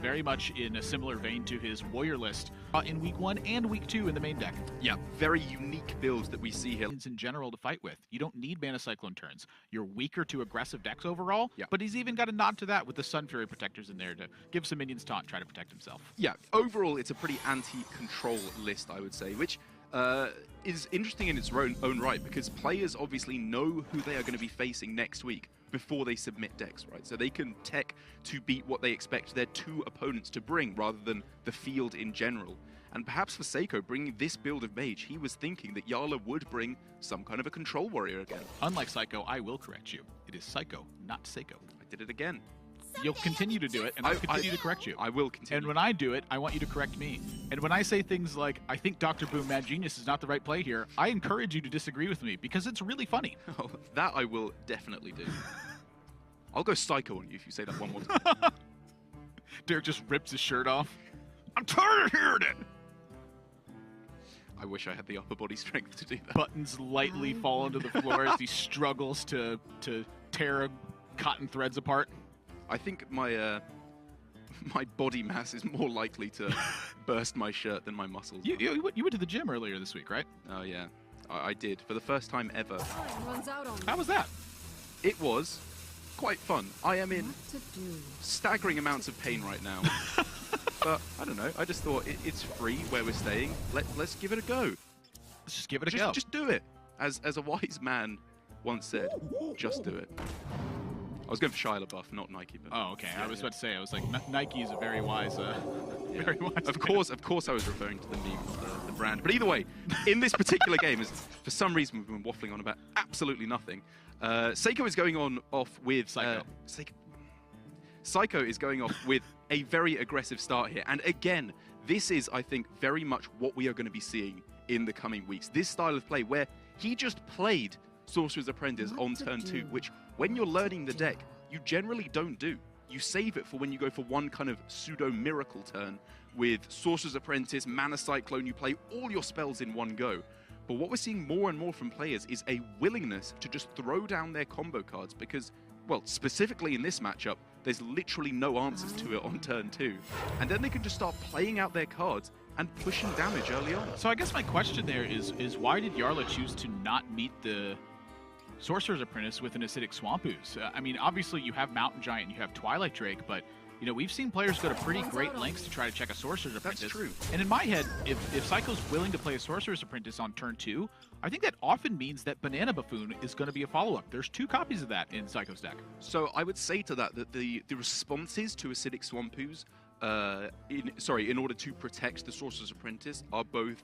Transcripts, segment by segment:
very much in a similar vein to his warrior list in week 1 and week 2 in the main deck. Yeah, very unique builds that we see here. In general to fight with. You don't need Mana Cyclone turns. You're weaker to aggressive decks overall, but he's even got a nod to that with the Sun Fury protectors in there to give some minions taunt and try to protect himself. Yeah, overall it's a pretty anti-control list, I would say, which is interesting in its own right, because players obviously know who they are going to be facing next week before they submit decks, right? So they can tech to beat what they expect their 2 opponents to bring rather than the field in general. And perhaps for Seiko, bringing this build of Mage, he was thinking that Jarla would bring some kind of a control warrior again. Unlike Seiko, I will correct you. It is Seiko, not Seiko. I did it again. You'll continue to do it, and I'll continue to correct you. I will continue. And when I do it, I want you to correct me. And when I say things like, I think Dr. Boom Mad Genius is not the right play here, I encourage you to disagree with me, because it's really funny. Oh, that I will definitely do. I'll go Psycho on you if you say that one more time. Derek just rips his shirt off. I'm tired of hearing it! I wish I had the upper body strength to do that. Buttons lightly fall onto the floor as he struggles to tear cotton threads apart. I think my my body mass is more likely to burst my shirt than my muscles. You went to the gym earlier this week, right? Oh, yeah. I did, for the first time ever. How was that? It was quite fun. I am in staggering amounts of pain right now. But, I don't know, I just thought it's free where we're staying. Let's give it a go. Let's just give it a go. Just do it. As a wise man once said, just do it. I was going for Shia LaBeouf, not Nike. But oh, okay. I was about to say, I was like, Nike is a very wise, very wise. Of course, I was referring to the meme, the brand. But either way, in this particular game, for some reason we've been waffling on about absolutely nothing. Seiko is going off with Psycho. Seiko is going off with a very aggressive start here, and again, this is, I think, very much what we are going to be seeing in the coming weeks. This style of play where he just played Sorcerer's Apprentice on turn 2, which, when you're learning the deck, you generally don't do. You save it for when you go for one kind of pseudo-miracle turn with Sorcerer's Apprentice, Mana Cyclone, you play all your spells in one go. But what we're seeing more and more from players is a willingness to just throw down their combo cards because, well, specifically in this matchup, there's literally no answers to it on turn 2. And then they can just start playing out their cards and pushing damage early on. So I guess my question there is why did Jarla choose to not meet the Sorcerer's Apprentice with an Acidic Swamp Ooze? I mean, obviously you have Mountain Giant and you have Twilight Drake, but you know, we've seen players go to pretty great lengths to try to check a Sorcerer's Apprentice. That's true. And in my head, if Psycho's willing to play a Sorcerer's Apprentice on turn 2, I think that often means that Banana Buffoon is going to be a follow-up. There's 2 copies of that in Psycho's deck. So I would say to that the responses to Acidic Swamp Ooze, in order to protect the Sorcerer's Apprentice, are both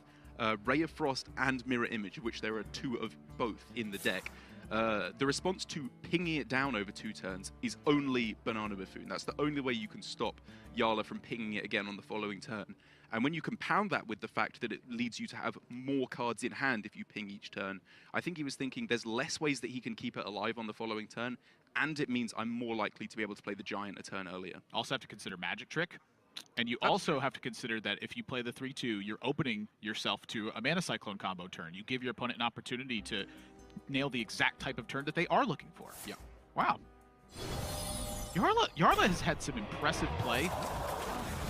Ray of Frost and Mirror Image, of which there are 2 of both in the deck. The response to pinging it down over 2 turns is only Banana Buffoon. That's the only way you can stop Jarla from pinging it again on the following turn. And when you compound that with the fact that it leads you to have more cards in hand if you ping each turn, I think he was thinking there's less ways that he can keep it alive on the following turn, and it means I'm more likely to be able to play the Giant a turn earlier. Also have to consider Magic Trick. And you also have to consider that if you play the 3-2, you're opening yourself to a Mana Cyclone combo turn. You give your opponent an opportunity to nail the exact type of turn that they are looking for. Yeah. Wow. Jarla has had some impressive play.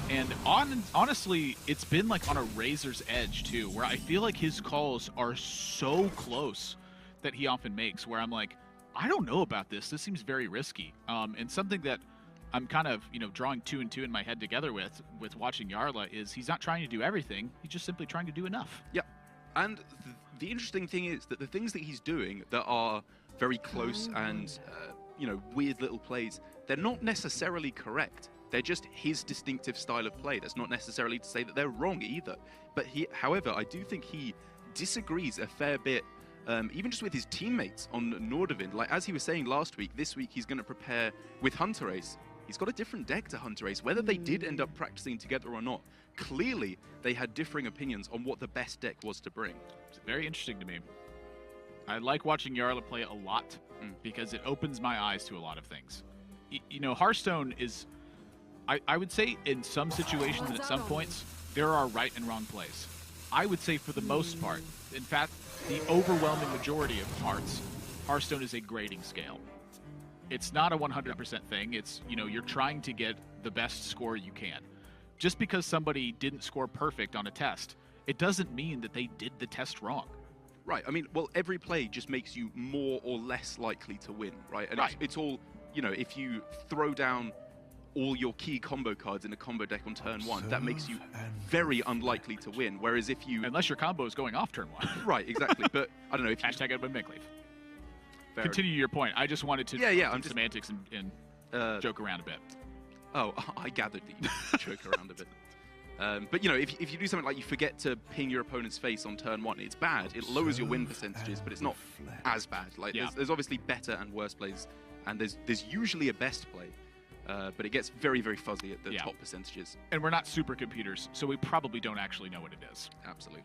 And honestly, it's been like on a razor's edge too, where I feel like his calls are so close that he often makes, where I'm like, I don't know about this. This seems very risky. And something that I'm kind of, drawing 2 and 2 in my head together with watching Jarla is he's not trying to do everything. He's just simply trying to do enough. Yeah. And the interesting thing is that the things that he's doing that are very close and, weird little plays, they're not necessarily correct. They're just his distinctive style of play. That's not necessarily to say that they're wrong either. But however, I do think he disagrees a fair bit, even just with his teammates on Nordavind. Like, as he was saying last week, this week he's going to prepare with Hunter Ace. He's got a different deck to Hunter Ace. Whether they did end up practicing together or not, clearly they had differing opinions on what the best deck was to bring. It's very interesting to me. I like watching Jarla play a lot because it opens my eyes to a lot of things. Hearthstone is, I would say in some situations and at some points, there are right and wrong plays. I would say for the most part, in fact, the overwhelming majority of parts, Hearthstone is a grading scale. It's not a 100% thing. It's, you know, you're trying to get the best score you can. Just because somebody didn't score perfect on a test, it doesn't mean that they did the test wrong. Right. I mean, well, every play just makes you more or less likely to win, right? And Right. it's all, you know, if you throw down all your key combo cards in a combo deck on turn 1, that makes you very unlikely to win. Whereas if you... Unless your combo is going off turn 1. Right, exactly. But, I don't know, if you... Hashtag Edwin Make Leave. Fair Continue your point. I just wanted to I'm just semantics and joke around a bit. Oh, I gathered that you joke around a bit. But, you know, if you do something like you forget to ping your opponent's face on turn 1, it's bad. It lowers your win percentages, but it's not as bad. Like, there's obviously better and worse plays, and there's usually a best play. But it gets very, very fuzzy at the top percentages. And we're not supercomputers, so we probably don't actually know what it is. Absolutely.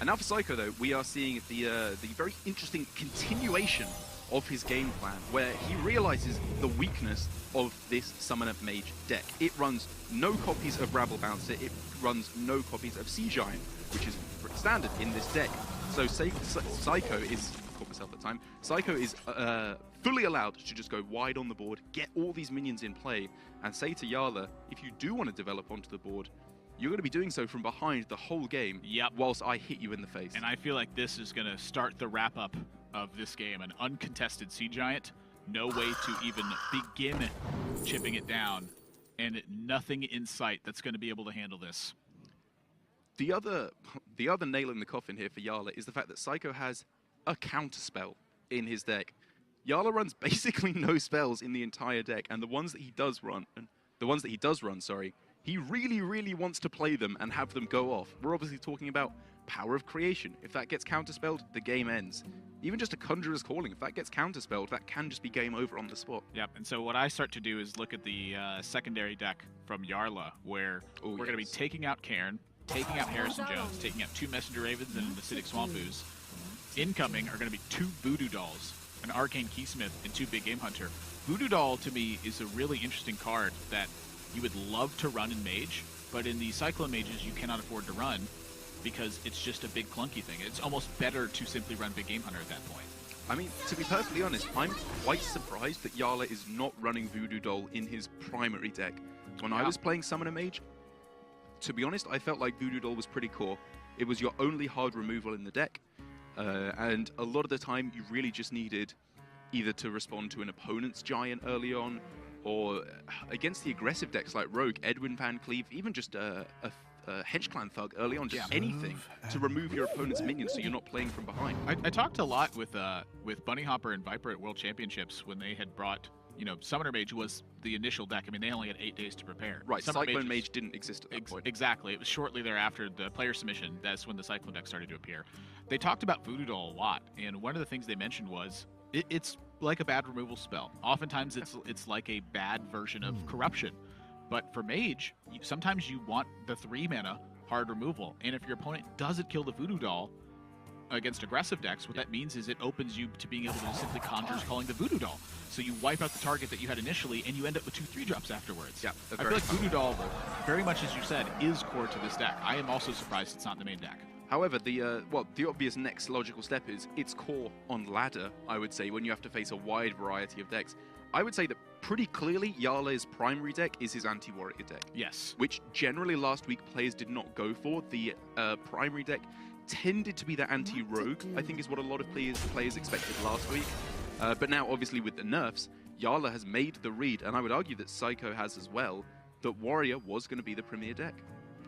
And now for Seiko, though, we are seeing the very interesting continuation of his game plan, where he realizes the weakness of this Summoner Mage deck. It runs no copies of Rabble Bouncer, it runs no copies of Sea Giant, which is standard in this deck. So Seiko is, I caught myself at the time, Seiko is fully allowed to just go wide on the board, get all these minions in play, and say to Jarla, if you do want to develop onto the board, you're going to be doing so from behind the whole game, whilst I hit you in the face. And I feel like this is going to start the wrap-up of this game. An uncontested Sea Giant, no way to even begin chipping it down, and nothing in sight that's going to be able to handle this. The other nail in the coffin here for Jarla is the fact that Seiko has a counterspell in his deck. Jarla runs basically no spells in the entire deck, and the ones that he does run, he really, really wants to play them and have them go off. We're obviously talking about Power of Creation. If that gets counterspelled, the game ends. Even just a Conjurer's Calling, if that gets counterspelled, that can just be game over on the spot. Yep, and so what I start to do is look at the secondary deck from Jarla, where we're going to be taking out Cairn, taking out Harrison Jones, taking out 2 Messenger Ravens and an Acidic Swampoos. Incoming are going to be 2 Voodoo Dolls, an Arcane Keysmith, and 2 Big Game Hunter. Voodoo Doll, to me, is a really interesting card that you would love to run in Mage, but in the Cyclone Mages you cannot afford to run because it's just a big clunky thing. It's almost better to simply run Big Game Hunter at that point. I mean, to be perfectly honest, I'm quite surprised that Jarla is not running Voodoo Doll in his primary deck. When I was playing Summoner Mage, to be honest, I felt like Voodoo Doll was pretty core. It was your only hard removal in the deck, and a lot of the time you really just needed either to respond to an opponent's Giant early on, or against the aggressive decks like Rogue, Edwin Van Cleave, even just a Hedge Clan Thug early on, just anything to remove your opponent's minions so you're not playing from behind. I talked a lot with Bunny Hopper and Viper at World Championships when they had brought, you know, Summoner Mage was the initial deck. I mean, they only had 8 days to prepare. Right, Summoner Cyclone Mage didn't exist at that point. Exactly. It was shortly thereafter, the player submission, that's when the Cyclone deck started to appear. They talked about Voodoo Doll a lot, and one of the things they mentioned was it's like a bad removal spell. Oftentimes it's like a bad version of Corruption. But for Mage, sometimes you want the 3 mana hard removal. And if your opponent doesn't kill the Voodoo Doll against aggressive decks, what that means is it opens you to being able to simply Conjurer's Calling the Voodoo Doll. So you wipe out the target that you had initially, and you end up with 2 3-drops afterwards. Yeah, I feel like Voodoo Doll, very much as you said, is core to this deck. I am also surprised it's not in the main deck. However, the obvious next logical step is its core on ladder, I would say, when you have to face a wide variety of decks. I would say that pretty clearly Jarla's primary deck is his anti-warrior deck. Yes. Which generally last week players did not go for. The primary deck tended to be the anti-rogue, I think is what a lot of players expected last week. But now, obviously, with the nerfs, Jarla has made the read, and I would argue that Seiko has as well, that warrior was going to be the premier deck.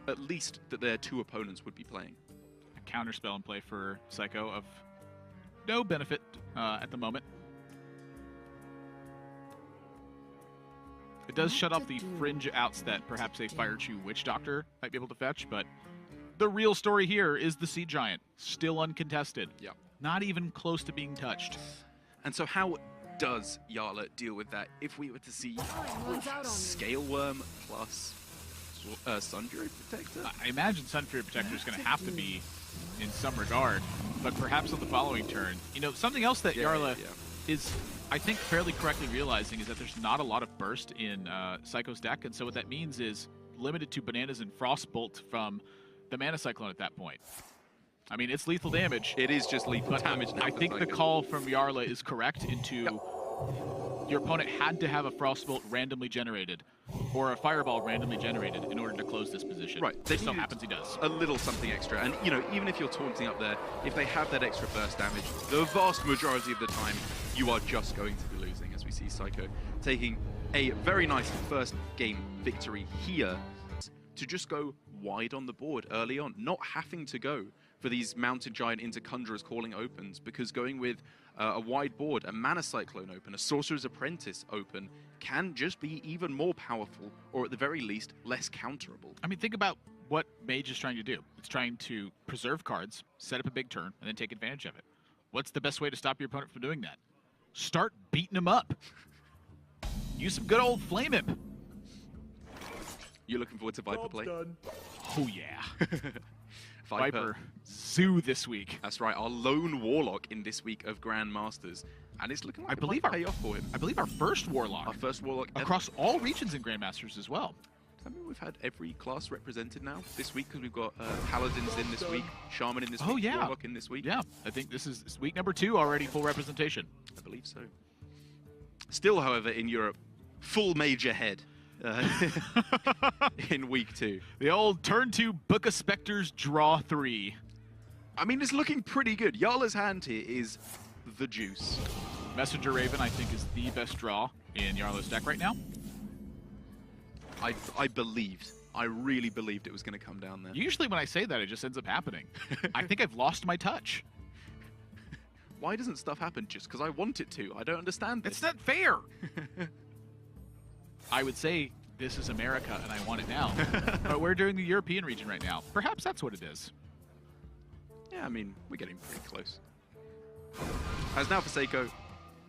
At least that their 2 opponents would be playing. A counterspell in play for Seiko of no benefit at the moment. It does shut off the fringe outs that perhaps a Fire Chew Witch Doctor might be able to fetch, but the real story here is the Sea Giant, still uncontested. Yeah. Not even close to being touched. And so how does Jarla deal with that if we were to see Scale Worm plus Sunfury Protector? I imagine Sunfury Protector is going to have to be in some regard, but perhaps on the following turn. You know, something else that Jarla is, I think, fairly correctly realizing is that there's not a lot of burst in Seiko's deck, and so what that means is limited to Bananas and Frostbolt from the Mana Cyclone at that point. I mean, it's lethal damage. It is just lethal But damage now. I for think the Seiko. call from Jarla is correct into your opponent had to have a Frostbolt randomly generated or a Fireball randomly generated in order to close this position. Right. It so happens he does. A little something extra. And, you know, even if you're taunting up there, if they have that extra burst damage, the vast majority of the time, you are just going to be losing, as we see Seiko taking a very nice first game victory here to just go wide on the board early on, not having to go for these Mountain Giant into Conjurer's Calling opens, because going with a wide board, a Mana Cyclone open, a Sorcerer's Apprentice open, can just be even more powerful, or at the very least, less counterable. I mean, think about what Mage is trying to do. It's trying to preserve cards, set up a big turn, and then take advantage of it. What's the best way to stop your opponent from doing that? Start beating him up. Use some good old Flame Imp. You're looking forward to Viper play? Done. Oh, yeah. Viper Zoo this week. That's right, our lone Warlock in this week of Grandmasters. And it's looking like I believe it might pay off for him. I believe our first Warlock. Our first Warlock ever. Across all regions in Grandmasters as well. Does that mean we've had every class represented now this week? Because we've got Paladins in this week, Shaman in this week, yeah. Warlock in this week. Yeah, I think this is week number 2 already, full representation. I believe so. Still, however, in Europe, full major head in week 2. The old turn 2 Book of Spectres, draw 3. I mean, it's looking pretty good. Jarla's hand here is the juice. Messenger Raven, I think, is the best draw in Jarla's deck right now. I believed. I really believed it was going to come down there. Usually when I say that, it just ends up happening. I think I've lost my touch. Why doesn't stuff happen just because I want it to? I don't understand this. It's not fair. I would say this is America and I want it now. But we're doing the European region right now. Perhaps that's what it is. Yeah, I mean, we're getting pretty close. As now for Seiko,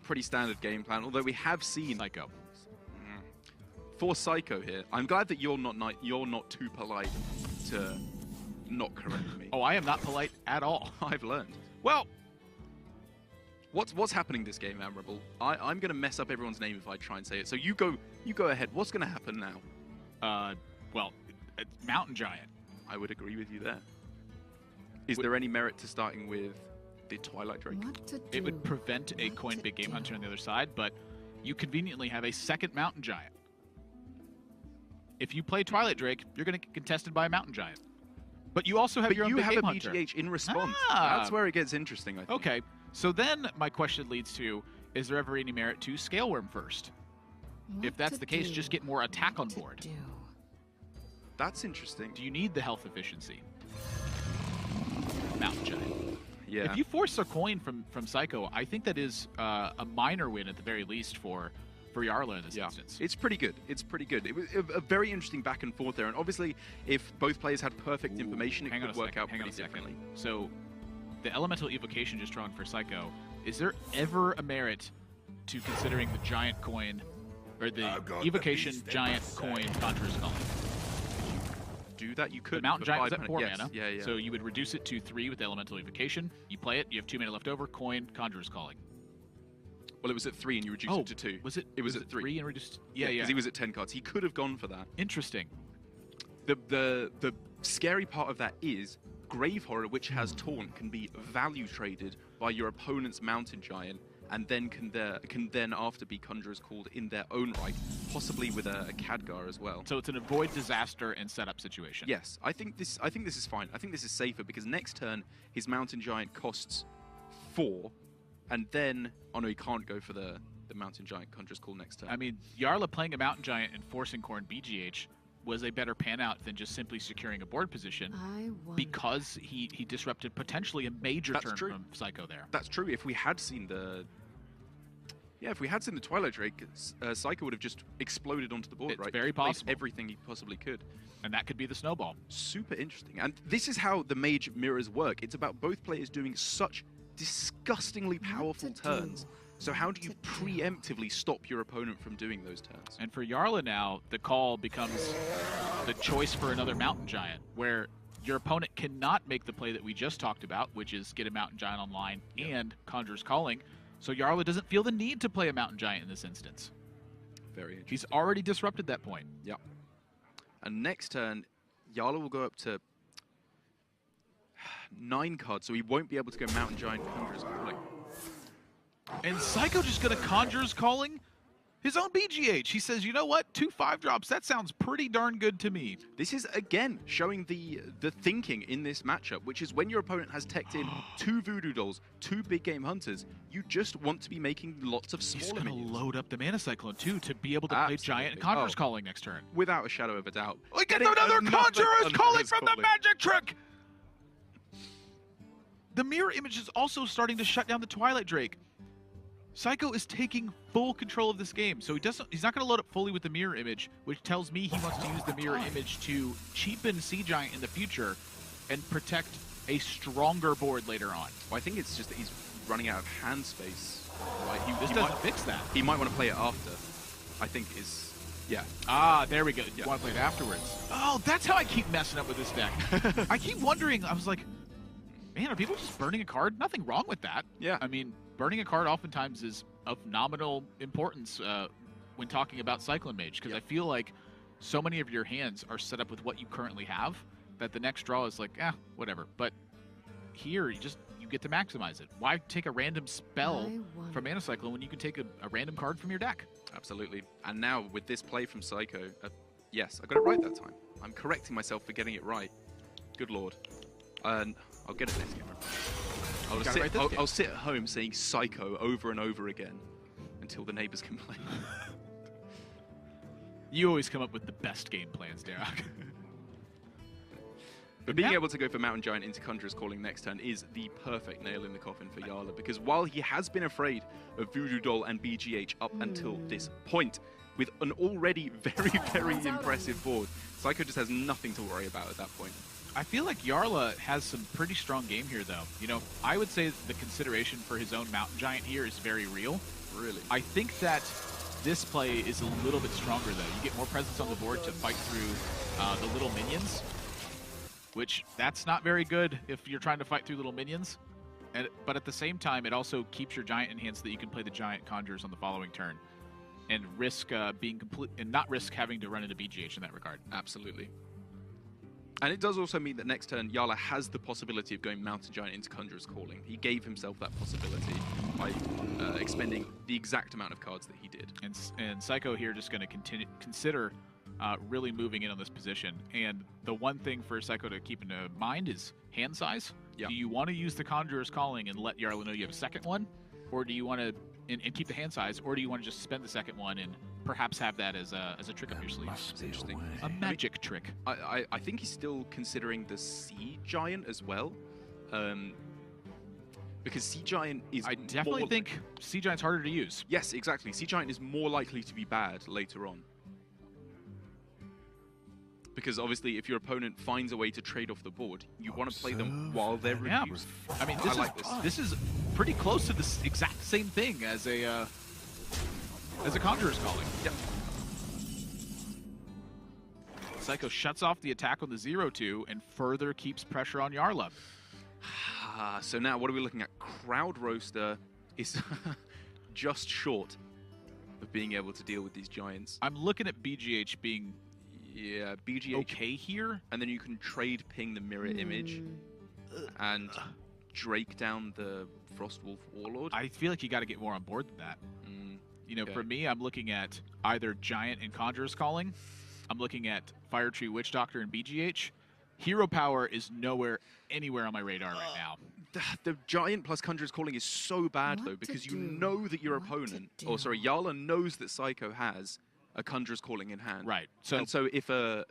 pretty standard game plan, although we have seen Seiko. For Seiko here, I'm glad that you're not too polite to not correct me. Oh, I am not polite at all. I've learned. Well, What's happening this game, Admirable? I'm going to mess up everyone's name if I try and say it. So you go ahead. What's going to happen now? Well, Mountain Giant. I would agree with you there. Is there any merit to starting with the Twilight Drake? It would prevent a coin big game hunter on the other side, but you conveniently have a second Mountain Giant. If you play Twilight Drake, you're going to get contested by a Mountain Giant. But you also have your own big game hunter. BGH in response. Ah. That's where it gets interesting, I think. Okay, so then my question leads to, is there ever any merit to Scaleworm first? If that's the case, just get more attack on board. That's interesting. Do you need the health efficiency? Mountain Giant. Yeah. If you force a coin from Seiko, I think that is a minor win at the very least for Jarla in this instance. It's pretty good. It's pretty good. It was a very interesting back and forth there. And obviously, if both players had perfect information, it could work out pretty differently. So, the Elemental Evocation just drawn for Seiko, is there ever a merit to considering the giant coin, or the Evocation giant coin Conjurer's Calling? Do that, you could. The Mountain Giant was at 4 yes. mana, Yeah. so you would reduce it to 3 with the Elemental Evocation. You play it, you have 2 mana left over, coin, Conjurer's Calling. Well, it was at 3 and you reduced it to 2. Was it? It was at 3 and reduced. Yeah. Because he was at 10 cards. He could have gone for that. Interesting. The scary part of that is Grave Horror, which has Taunt, can be value traded by your opponent's Mountain Giant, and then can then after be Conjurers Called in their own right, possibly with a Khadgar as well. So it's an avoid disaster and setup situation. Yes, I think this is fine. I think this is safer because next turn his Mountain Giant costs 4, and then oh no, he can't go for the Mountain Giant Conjurer's Call next turn. I mean, Jarla playing a Mountain Giant and forcing Khorne BGH was a better pan out than just simply securing a board position because he disrupted potentially a major turn from Seiko there. That's true. If we had seen the Twilight Drake, Seiko would have just exploded onto the board, It's right? very possible. Everything he possibly could. And that could be the snowball. Super interesting. And this is how the Mage mirrors work. It's about both players doing such disgustingly powerful turns. So how do you preemptively stop your opponent from doing those turns? And for Jarla now, the call becomes the choice for another Mountain Giant, where your opponent cannot make the play that we just talked about, which is get a Mountain Giant online and Conjurer's Calling. So Jarla doesn't feel the need to play a Mountain Giant in this instance. Very interesting. He's already disrupted that point. Yep. And next turn, Jarla will go up to... 9 cards, so he won't be able to go Mountain Giant, Conjurer's Calling. And Seiko just gonna Conjurer's Calling his own BGH. He says, you know what? 2 5-drops, that sounds pretty darn good to me. This is, again, showing the thinking in this matchup, which is when your opponent has teched in 2 Voodoo Dolls, 2 Big Game Hunters, you just want to be making lots of He's smaller gonna minions. load up the Mana Cyclone, too, to be able to play Giant and Conjurer's Calling next turn. Without a shadow of a doubt. We get another Conjurer's Calling from the Magic Trick! The Mirror Image is also starting to shut down the Twilight Drake. Seiko is taking full control of this game, so he's not going to load up fully with the Mirror Image, which tells me he wants to use the Mirror Image to cheapen Sea Giant in the future and protect a stronger board later on. Well, I think it's just that he's running out of hand space. Right? This doesn't fix that. He might want to play it after. I think is, yeah. Ah, there we go. You want to play it afterwards. Oh, that's how I keep messing up with this deck. I keep wondering, I was like, man, are people just burning a card? Nothing wrong with that. Yeah. I mean, burning a card oftentimes is of nominal importance when talking about Cyclone Mage, because I feel like so many of your hands are set up with what you currently have that the next draw is like, whatever. But here, you get to maximize it. Why take a random spell from Mana Cyclone when you can take a random card from your deck? Absolutely. And now, with this play from Seiko, yes, I got it right that time. I'm correcting myself for getting it right. Good lord. And I'll get it next game. I'll sit at home saying Seiko over and over again until the neighbors complain. You always come up with the best game plans, Derek. But being able to go for Mountain Giant into Conjurer's Calling next turn is the perfect nail in the coffin for Jarla, because while he has been afraid of Voodoo Doll and BGH up until this point, with an already very, very impressive board, Seiko just has nothing to worry about at that point. I feel like Jarla has some pretty strong game here, though. You know, I would say the consideration for his own Mountain Giant here is very real. Really? I think that this play is a little bit stronger, though. You get more presence on the board to fight through the little minions, which that's not very good if you're trying to fight through little minions. But at the same time, it also keeps your Giant in hand so that you can play the Giant Conjurers on the following turn and risk not risk having to run into BGH in that regard. Absolutely. And it does also mean that next turn, Jarla has the possibility of going Mountain Giant into Conjurer's Calling. He gave himself that possibility by expending the exact amount of cards that he did. And Seiko here just going to consider really moving in on this position. And the one thing for Seiko to keep in mind is hand size. Yeah. Do you want to use the Conjurer's Calling and let Jarla know you have a second one? Or do you want to and keep the hand size? Or do you want to just spend the second one and perhaps have that as a trick up your sleeve? That's interesting. A magic trick. I think he's still considering the Sea Giant as well. Because Sea Giant is I definitely think Sea Giant's harder to use. Yes, exactly. Sea Giant is more likely to be bad later on. Because obviously, if your opponent finds a way to trade off the board, you want to play them while they're reduced. I mean, this is pretty close to the exact same thing as a Conjurer's Calling. Yep. Seiko shuts off the attack on the 0-2 and further keeps pressure on Jarla. So now, what are we looking at? Crowd Roaster is just short of being able to deal with these giants. I'm looking at BGH being BGH okay here, and then you can trade ping the Mirror Image and Drake down the Frostwolf Warlord. I feel like you got to get more on board than that. You know, for me, I'm looking at either Giant and Conjurer's Calling. I'm looking at Fire Tree Witch Doctor and BGH. Hero Power is anywhere on my radar right now. The Giant plus Conjurer's Calling is so bad, though, because you know that your opponent, Jarla knows that Seiko has a Conjurer's Calling in hand. Right. So if a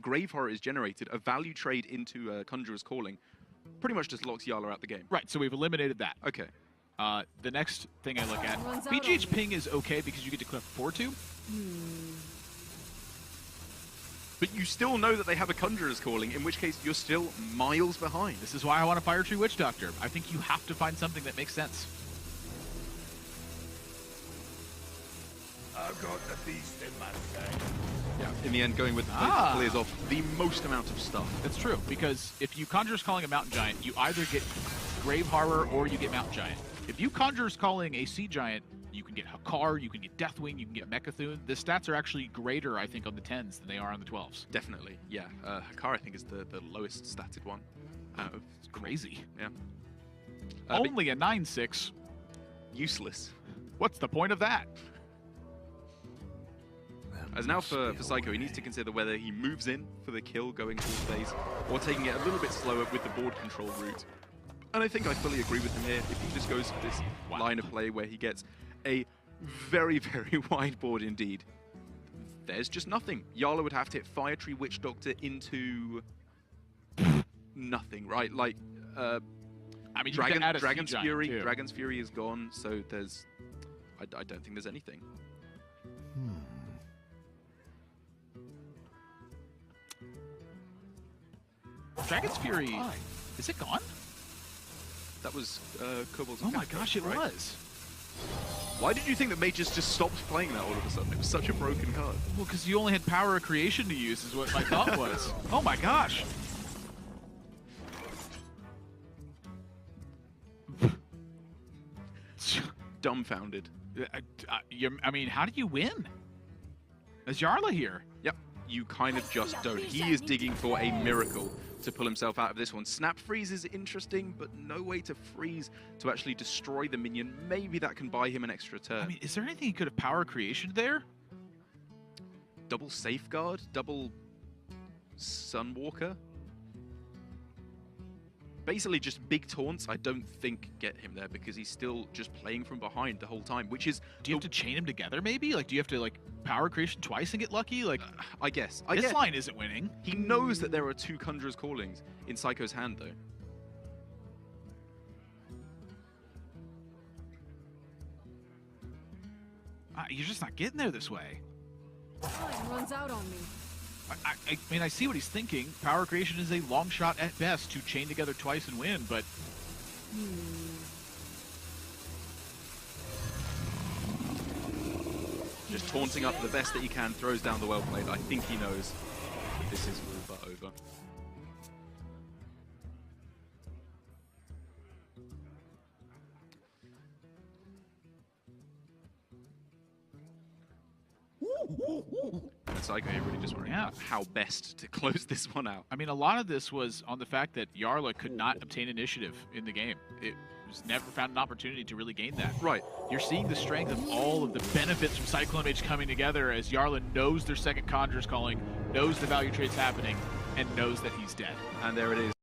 Grave Horror is generated, a value trade into a Conjurer's Calling pretty much just locks Jarla out the game. Right, so we've eliminated that. Okay. The next thing I look at, BGH ping is okay because you get to clip 4-2. But you still know that they have a Conjurer's Calling, in which case you're still miles behind. This is why I want a Fire Tree Witch Doctor. I think you have to find something that makes sense. I've got the beast in my sight. Yeah, in the end, going with the clears off the most amount of stuff. That's true, because if you Conjurer's Calling a Mountain Giant, you either get Grave Horror or you get Mountain Giant. If you Conjurer's Calling a Sea Giant, you can get Hakar, you can get Deathwing, you can get Mechathune. The stats are actually greater, I think, on the 10s than they are on the 12s. Definitely, yeah. Hakar, I think, is the lowest statted one. It's crazy. Yeah. Only a 9/6. Useless. What's the point of that? As now for Seiko, he needs to consider whether he moves in for the kill going full phase or taking it a little bit slower with the board control route. And I think I fully agree with him here. If he just goes for this line of play where he gets a very, very wide board indeed, there's just nothing. Jarla would have to hit Fire Tree Witch Doctor into nothing, right? Like, I mean, you can add a Dragon's Sea Fury. Giant, too. Dragon's Fury is gone, so there's. I don't think there's anything. Dragon's Fury, is it gone? That was Kobold's. Oh my Tempo, gosh, it right? was. Why did you think that Mages just stopped playing that all of a sudden? It was such a broken card. Well, because you only had Power of Creation to use, is what my thought was. Oh my gosh. Dumbfounded. I mean, how do you win? There's Jarla here. Yep, you kind of just don't. He is digging for a miracle to pull himself out of this one. Snap Freeze is interesting, but no way to freeze to actually destroy the minion. Maybe that can buy him an extra turn. I mean, is there anything he could have Power Creation there? Double Safeguard? Double Sunwalker? Basically just big taunts, I don't think get him there because he's still just playing from behind the whole time, which is... Do you have to chain him together, maybe? Like, do you have to, like, Power Creation twice and get lucky? Like, I guess. this line isn't winning. He knows that there are 2 Conjurer's Callings in Seiko's hand, though. You're just not getting there this way. Time runs out on me. I mean, I see what he's thinking. Power Creation is a long shot at best to chain together twice and win, but... Just taunting up the best that he can, throws down the well-played. I think he knows that this is all but over. And Seiko here really just wondering how best to close this one out. I mean, a lot of this was on the fact that Jarla could not obtain initiative in the game. It was never found an opportunity to really gain that. Right. You're seeing the strength of all of the benefits from Cyclone Mage coming together as Jarla knows their second Conjurer's Calling, knows the value trade's happening, and knows that he's dead. And there it is.